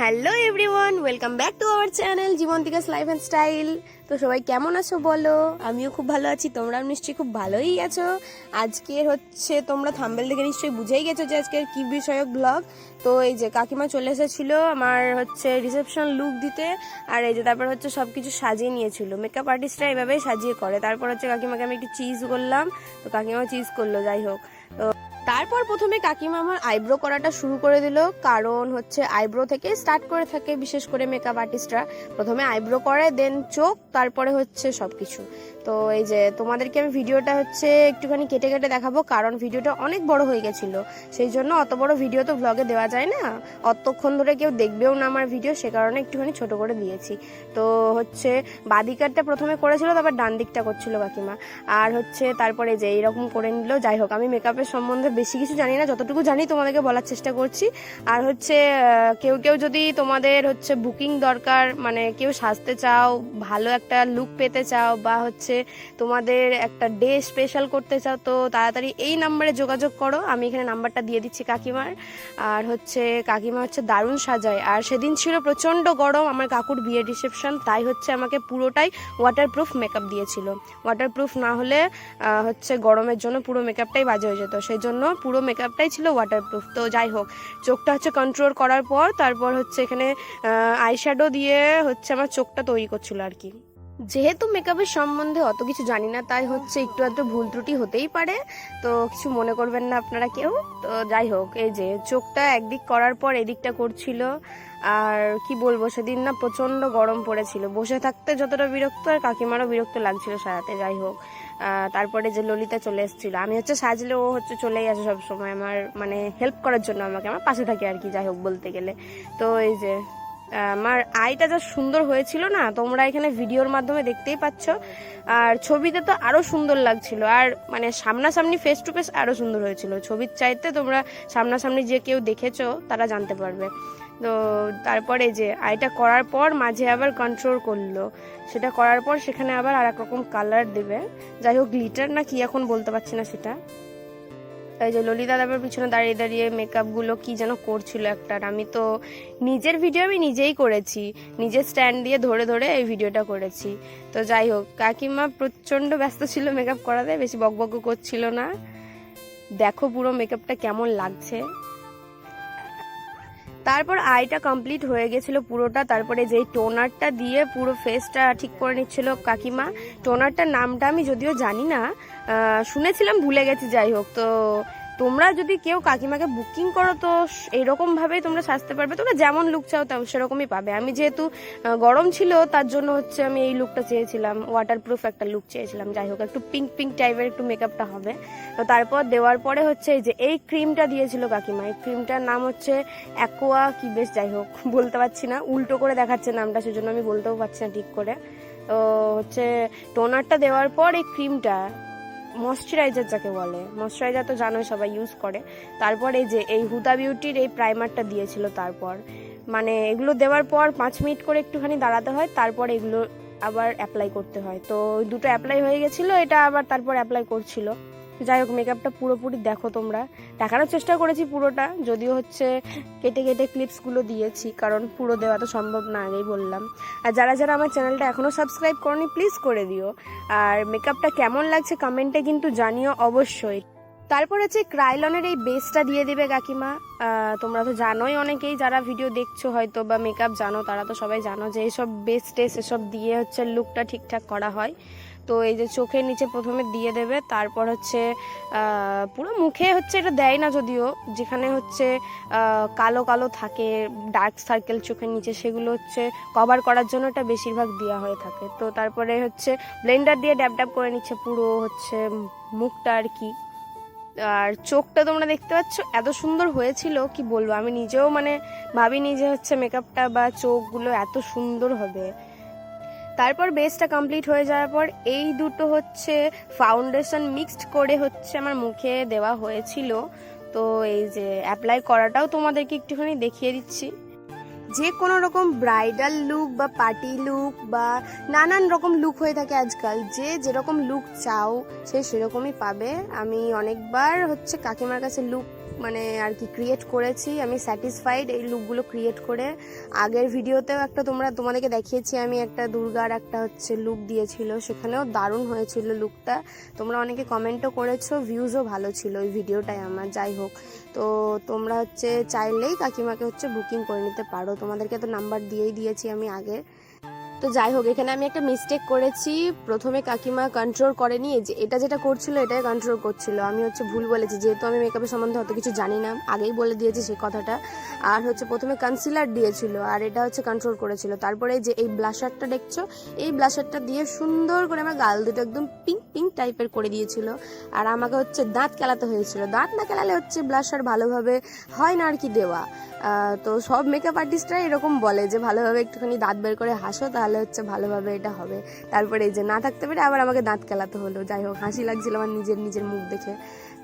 Hello everyone, welcome back to our channel Jibontika's life and style. তো সবাই কেমন আছো বলো? আমিও খুব ভালো আছি, তোমরাও নিশ্চয়ই খুব ভালোই আছো। আজকের হচ্ছে তোমরা থাম্বনেল দেখে নিশ্চয়ই বুঝেই গেছো যে আজকের কি বিষয়ক ব্লগ। তো এই যে কাকিমা চলে এসেছিলো আমার হচ্ছে রিসেপশন লুক দিতে, আর এই যে তারপর হচ্ছে সবকিছু সাজিয়ে নিয়েছিল। মেকআপ আর্টিস্টরা এভাবেই সাজিয়ে করে। তারপর হচ্ছে কাকিমাকে আমি একটু চিজ করলাম, তো কাকিমাও চিজ করলো। যাই হোক, তো তারপর প্রথমে কাকিমা আমার আইব্রো করাটা শুরু করে দিল, কারণ হচ্ছে আইব্রো থেকে স্টার্ট করে থাকে বিশেষ করে মেকআপ আর্টিস্টরা। প্রথমে আইব্রো করে, দেন চোখ, তারপরে হচ্ছে সবকিছু। তো এই যে তোমাদেরকে আমি ভিডিওটা হচ্ছে একটুখানি কেটে কেটে দেখাবো, কারণ ভিডিওটা অনেক বড় হয়ে গেছিল। সেই জন্য অত বড় ভিডিও তো ব্লগে দেওয়া যায় না, অতক্ষণ ধরে কেউ দেখবেও না আমার ভিডিও, সে কারণে একটুখানি ছোট করে দিয়েছি। তো হচ্ছে বাদিকারটা প্রথমে করেছিল, তারপর ডান দিকটা করছিল কাকিমা। আর হচ্ছে তারপরে যে এইরকম করে নিল। যাই হোক, আমি মেকআপের সম্বন্ধে বেশি কিছু জানি না, যতটুকু জানি তোমাদেরকে বলার চেষ্টা করছি। আর হচ্ছে কেউ কেউ যদি তোমাদের হচ্ছে বুকিং দরকার, মানে কেউ সাজতে চাও, ভালো একটা লুক পেতে চাও, বা হচ্ছে তোমাদের একটা ডে স্পেশাল করতে চাও, তো তাড়াতাড়ি এই নাম্বারে যোগাযোগ করো। আমি এখানে নাম্বারটা দিয়ে দিচ্ছি কাকিমার। আর হচ্ছে কাকিমা হচ্ছে দারুণ সাজায়। আর সেদিন ছিল প্রচণ্ড গরম, আমার কাকুর বিয়ের রিসেপশন, তাই হচ্ছে আমাকে পুরোটাই ওয়াটারপ্রুফ মেকআপ দিয়েছিল। ওয়াটারপ্রুফ না হলে হচ্ছে গরমের জন্য পুরো মেকআপটাই বাজে হয়ে যেত, সেই জন্য পুরো মেকআপটাই ছিল ওয়াটারপ্রুফ। তো যাই হোক, চোখটা হচ্ছে কন্ট্রোল করার পর তারপর হচ্ছে এখানে আইশ্যাডো দিয়ে হচ্ছে আমার চোখটা তৈরি করছিল আর কি। যেহেতু মেকআপের সম্বন্ধে অত কিছু জানি না, তাই হচ্ছে একটু একটু ভুল ত্রুটি হতেই পারে, তো কিছু মনে করবেন না আপনারা কেউ। তো যাই হোক, এই যে চোখটা একদিক করার পর এদিকটা করছিল। আর কি বলবো, সেদিন না প্রচণ্ড গরম পড়েছিল, বসে থাকতে যতটা বিরক্ত, আর কাকিমারও বিরক্ত লাগছিল সারাতে। যাই হোক, তারপরে যে ললিতা চলে এসেছিল, আমি হচ্ছে সাজলে ও হচ্ছে চলেই আসে সবসময় আমার মানে হেল্প করার জন্য, আমাকে আমার পাশে থাকে আর কি, যাই হোক বলতে গেলে। তো এই যে আমার আইটা যা সুন্দর হয়েছিল না, তোমরা এখানে ভিডিওর মাধ্যমে দেখতেই পাচ্ছ, আর ছবিতে তো আরো সুন্দর লাগছিল। আর মানে সামনাসামনি ফেস টু ফেস আরো সুন্দর হয়েছিল, ছবির চাইতে তোমরা সামনাসামনি যে কেউ দেখেছো তারা জানতে পারবে। তো তারপরে যে আইটা করার পর মাঝে আবার কন্ট্রোল করলো, সেটা করার পর সেখানে আবার আর এক রকম কালার দেবে। যাই হোক, গ্লিটার না কি এখন বলতে পারছি না সেটা। এই যে ললিতা তারপর পিছনে দাঁড়িয়ে দাঁড়িয়ে মেকআপ গুলো কি যেন করছিল একটা। আমি তো নিজের ভিডিও আমি নিজেই করেছি, নিজের স্ট্যান্ড দিয়ে ধরে ধরে এই ভিডিওটা করেছি। তো যাই হোক, কাকিমা প্রচন্ড ব্যস্ত ছিল মেকআপ করাতে, বেশি বকবক করছিল না। দেখো পুরো মেকআপটা কেমন লাগছে। তারপর আইটা কমপ্লিট হয়ে গেছিল পুরোটা। তারপরে যেই টোনারটা দিয়ে পুরো ফেসটা ঠিক করে নিচ্ছিল কাকিমা। টোনারটার নামটা আমি যদিও জানি না, শুনেছিলাম, ভুলে গেছি। যাই হোক, তো তোমরা যদি কেউ কাকিমাকে বুকিং করো, তো এইরকম ভাবেই তোমরা সাজতে পারবে, তোমরা যেমন লুক চাও সেরকমই পাবে। আমি যেহেতু গরম ছিল তার জন্য হচ্ছে আমি এই লুকটা চেয়েছিলাম, ওয়াটারপ্রুফ একটা লুক চেয়েছিলাম। যাই হোক, একটু পিঙ্ক পিঙ্ক টাইপের একটু মেকআপটা হবে। তো তারপর দেওয়ার পরে হচ্ছে এই যে এই ক্রিমটা দিয়েছিল কাকিমা, এই ক্রিমটার নাম হচ্ছে অ্যাকোয়া কি বেশ, যাই হোক বলতে পারছি না, উল্টো করে দেখাচ্ছে নামটা, সেজন্য আমি বলতেও পারছি না ঠিক করে। তো হচ্ছে টোনারটা দেওয়ার পর এই ক্রিমটা, ময়শ্চারাইজার যাকে বলে, ময়শ্চারাইজার তো জানোই সবাই ইউজ করে। তারপর এই যে এই হুদা বিউটির এই প্রাইমারটা দিয়েছিল। তারপর মানে এগুলো দেওয়ার পর 5 মিনিট করে একটুখানি দাঁড়াতে হয়, তারপর এগুলো আবার অ্যাপ্লাই করতে হয়। তো দুটো অ্যাপ্লাই হয়ে গেছিলো, এটা আবার তারপর অ্যাপ্লাই করছিল। যাই হোক, মেকআপটা পুরোপুরি দেখো তোমরা, দেখানোর চেষ্টা করেছি পুরোটা, যদিও হচ্ছে কেটে কেটে ক্লিপসগুলো দিয়েছি, কারণ পুরো দেওয়া তো সম্ভব না, আগেই বললাম। আর যারা যারা আমার চ্যানেলটা এখনও সাবস্ক্রাইব করনি, প্লিজ করে দিও। আর মেকআপটা কেমন লাগছে কমেন্টে কিন্তু জানিও অবশ্যই। তারপর হচ্ছে ক্রাইলনের এই বেসটা দিয়ে দেবে কাকিমা। তোমরা তো জানোই, অনেকেই যারা ভিডিও দেখছো হয়তো বা মেকআপ জানো, তারা তো সবাই জানো যে এইসব বেস টেস এসব দিয়ে হচ্ছে লুকটা ঠিকঠাক করা হয়। তো এই যে চোখের নিচে প্রথমে দিয়ে দেবে, তারপর হচ্ছে পুরো মুখে হচ্ছে এটা দেয় না যদিও, যেখানে হচ্ছে কালো কালো থাকে ডার্ক সার্কেল চোখের নিচে, সেগুলো হচ্ছে কভার করার জন্য এটা বেশিরভাগ দেওয়া হয়ে থাকে। তো তারপরে হচ্ছে ব্লেন্ডার দিয়ে ড্যাব ড্যাব করে নিচ্ছে পুরো হচ্ছে মুখটা আর কি। আর চোখটা তোমরা দেখতে পাচ্ছ এত সুন্দর হয়েছিল, কি বলবো, আমি নিজেও মানে ভাবিনি যে হচ্ছে মেকআপটা বা চোখগুলো এত সুন্দর হবে। তারপর বেসটা কমপ্লিট হয়ে যাওয়ার পর এই দুটো হচ্ছে ফাউন্ডেশন মিক্সড করে হচ্ছে আমার মুখে দেওয়া হয়েছিল। তো এই যে অ্যাপ্লাই করাটাও তোমাদেরকে একটুখানি দেখিয়ে দিচ্ছি। যে কোনো রকম ব্রাইডাল লুক বা পার্টি লুক বা নানান রকম লুক হয়ে থাকে আজকাল, যে যেরকম লুক চাও সে সেরকমই পাবে। আমি অনেকবার হচ্ছে কাকিমার কাছে লুক মানে আর কি ক্রিয়েট করেছি। আমি স্যাটিসফাইড এই লুকগুলো ক্রিয়েট করে। আগের ভিডিওতেও একটা তোমাদেরকে দেখিয়েছি, আমি একটা দুর্গার একটা হচ্ছে লুক দিয়েছিল, সেখানেও দারুণ হয়েছিল লুকটা। তোমরা অনেকে কমেন্টও করেছো, ভিউজও ভালো ছিল ওই ভিডিওটায় আমার। যাই হোক, তো তোমরা হচ্ছে চাইলেই কাকিমাকে হচ্ছে বুকিং করে নিতে পারো, তোমাদেরকে তো নাম্বার দিয়েই দিয়েছি আমি আগে। তো যাই হোক, এখানে আমি একটা মিস্টেক করেছি। প্রথমে কাকিমা কন্ট্রোল করেনি, যে এটা যেটা করছিল এটাই কন্ট্রোল করছিল। আমি হচ্ছে ভুল বলেছি, যেহেতু আমি মেকআপের সম্বন্ধে অত কিছু জানি না, আগেই বলে দিয়েছি সেই কথাটা। আর হচ্ছে প্রথমে কনসিলার দিয়েছিল আর এটা হচ্ছে কন্ট্রোল করেছিল। তারপরে যে এই ব্লাশারটা দেখছো, এই ব্লাশারটা দিয়ে সুন্দর করে আমার গাল দুটো একদম পিঙ্ক পিঙ্ক টাইপের করে দিয়েছিল। আর আমাকে হচ্ছে দাঁত কেলাতে হয়েছিল। দাঁত না কেলালে হচ্ছে ব্লাশার ভালোভাবে হয় না আর কি দেওয়া। তো সব মেকআপ আর্টিস্টরা এরকম বলে যে ভালোভাবে একটুখানি দাঁত বের করে হাসো, তাহলে হচ্ছে ভালোভাবে এটা হবে। তারপরে এই যে না থাকতে পেরে আবার আমাকে দাঁত কেলাতে হলো। যাই হোক, হাসি লাগছিল আমার নিজের মুখ দেখে।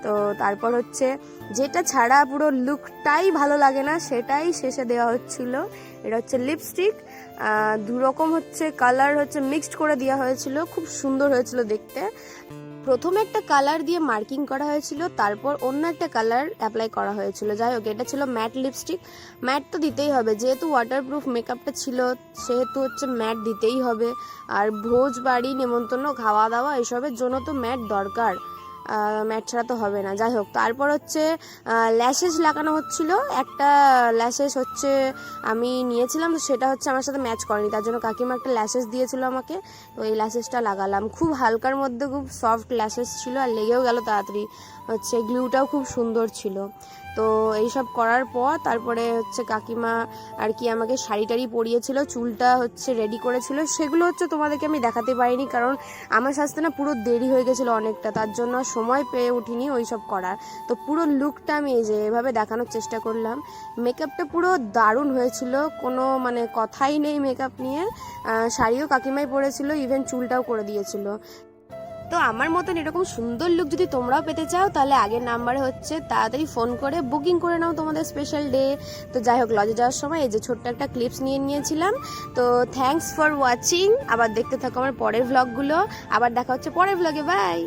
তো তারপর হচ্ছে যেটা ছাড়া পুরো লুকটাই ভালো লাগে না, সেটাই শেষে দেওয়া হচ্ছিল। এটা হচ্ছে লিপস্টিক, দুরকম হচ্ছে কালার হচ্ছে মিক্সড করে দেওয়া হয়েছিল, খুব সুন্দর হয়েছিল দেখতে। প্রথমে একটা কালার দিয়ে মার্কিং করা হয়েছিল, তারপর অন্য একটা কালার অ্যাপ্লাই করা হয়েছিল। যাই হোক, এটা ছিল ম্যাট লিপস্টিক। ম্যাট তো দিতেই হবে, যেহেতু ওয়াটারপ্রুফ মেকআপটা ছিল সেহেতু হচ্ছে ম্যাট দিতেই হবে। আর ভোজ বাড়ি নেমন্তন্ন খাওয়া দাওয়া এসবের জন্য তো ম্যাট দরকার, ম্যাট ছাড়া তো হবে না। যাই হোক, তারপর হচ্ছে ল্যাশেস লাগানো হচ্ছিল। একটা ল্যাশেস হচ্ছে আমি নিয়েছিলাম, তো সেটা হচ্ছে আমার সাথে ম্যাচ করেনি, তার জন্য কাকিমা একটা ল্যাশেস দিয়েছিল আমাকে। তো এই ল্যাশেসটা লাগালাম, খুব হালকার মধ্যে খুব সফট ল্যাশেস ছিল, আর লেগেও গেল তাড়াতাড়ি। হচ্ছে গ্লুটাও খুব সুন্দর ছিল। তো এইসব করার পর তারপরে হচ্ছে কাকিমা আর কি আমাকে শাড়ি টাড়ি পরিয়েছিল, চুলটা হচ্ছে রেডি করেছিল। সেগুলো হচ্ছে তোমাদেরকে আমি দেখাতে পারিনি, কারণ আমার সাজতে না পুরো দেরি হয়ে গেছিলো অনেকটা, তার জন্য সময় পেয়ে উঠিনি ওই সব করার। তো পুরো লুকটা আমি এই যে এভাবে দেখানোর চেষ্টা করলাম। মেকআপটা পুরো দারুণ হয়েছিল, কোনো মানে কথাই নেই মেকআপ নিয়ে। শাড়িও কাকিমাই পরেছিল, ইভেন চুলটাও করে দিয়েছিল। তো আমার মতন এরকম সুন্দর লুক যদি তোমরাও পেতে চাও, তাহলে আগের নাম্বারে হচ্ছে তাড়াতাড়ি ফোন করে বুকিং করে নাও তোমাদের স্পেশাল ডে। তো যাই হোক, লজে যাওয়ার সময় এই যে ছোট্ট একটা ক্লিপস নিয়েছিলাম। তো থ্যাঙ্কস ফর ওয়াচিং। আবার দেখতে থাকো আমার পরের ভ্লগগুলো। আবার দেখা হচ্ছে পরের ভ্লগে। বাই।